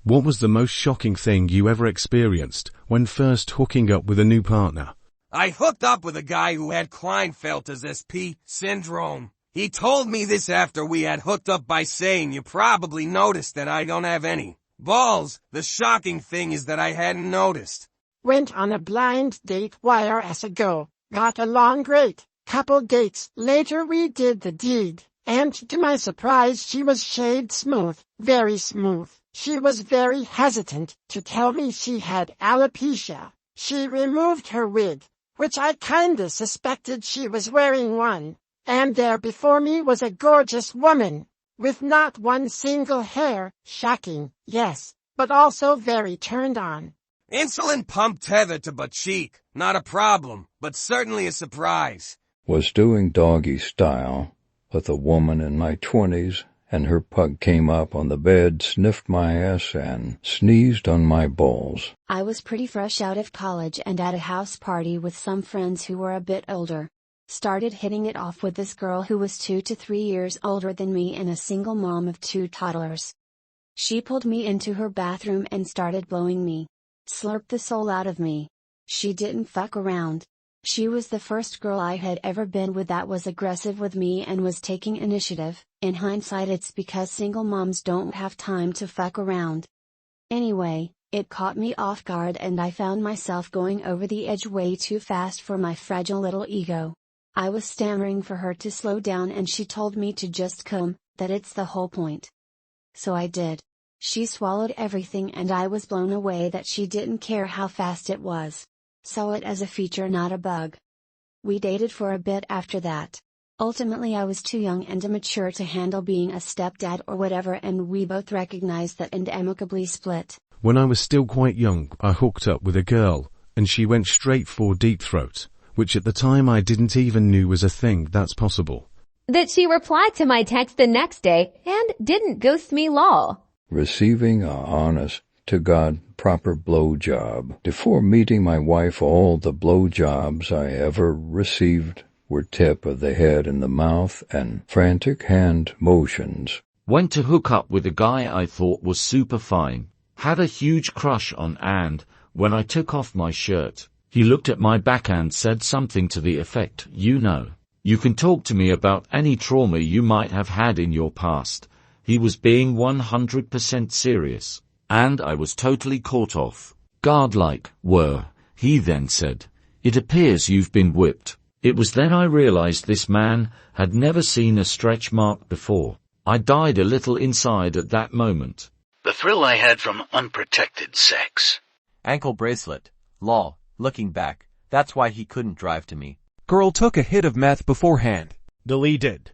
What was the most shocking thing you ever experienced when first hooking up with a new partner? I hooked up with a guy who had Klinefelter's SP syndrome. He told me this after we had hooked up by saying, "You probably noticed that I don't have any balls." The shocking thing is that I hadn't noticed. Went on a blind date years ago. Got along great. Couple dates later we did the deed. And to my surprise she was shade smooth. Very smooth. She was very hesitant to tell me she had alopecia. She removed her wig, which I kinda suspected she was wearing one. And there before me was a gorgeous woman, with not one single hair. Shocking, yes, but also very turned on. Insulin pump tether to butt cheek. Not a problem, but certainly a surprise. Was doing doggy style with a woman in my 20s, and her pug came up on the bed, sniffed my ass, and sneezed on my balls. I was pretty fresh out of college and at a house party with some friends who were a bit older. Started hitting it off with this girl who was 2 to 3 years older than me and a single mom of 2 toddlers. She pulled me into her bathroom and started blowing me. Slurped the soul out of me. She didn't fuck around. She was the first girl I had ever been with that was aggressive with me and was taking initiative. In hindsight it's because single moms don't have time to fuck around. Anyway, it caught me off guard and I found myself going over the edge way too fast for my fragile little ego. I was stammering for her to slow down and she told me to just come, that it's the whole point. So I did. She swallowed everything and I was blown away that she didn't care how fast it was. Saw it as a feature, not a bug. We dated for a bit after that. Ultimately I was too young and immature to handle being a stepdad or whatever and we both recognized that and amicably split. When I was still quite young, I hooked up with a girl, and she went straight for deep throat, which at the time I didn't even knew was a thing that's possible. That she replied to my text the next day and didn't ghost me lol. Receiving a honest-to-God proper blowjob. Before meeting my wife, all the blowjobs I ever received were tip of the head in the mouth and frantic hand motions. Went to hook up with a guy I thought was super fine. Had a huge crush on, and when I took off my shirt, he looked at my back and said something to the effect, "You can talk to me about any trauma you might have had in your past." He was being 100% serious, and I was totally caught off guard like, he then said, "It appears you've been whipped." It was then I realized this man had never seen a stretch mark before. I died a little inside at that moment. The thrill I had from unprotected sex. Ankle bracelet. Lol. Looking back, that's why he couldn't drive to me. Girl took a hit of meth beforehand. Deleted.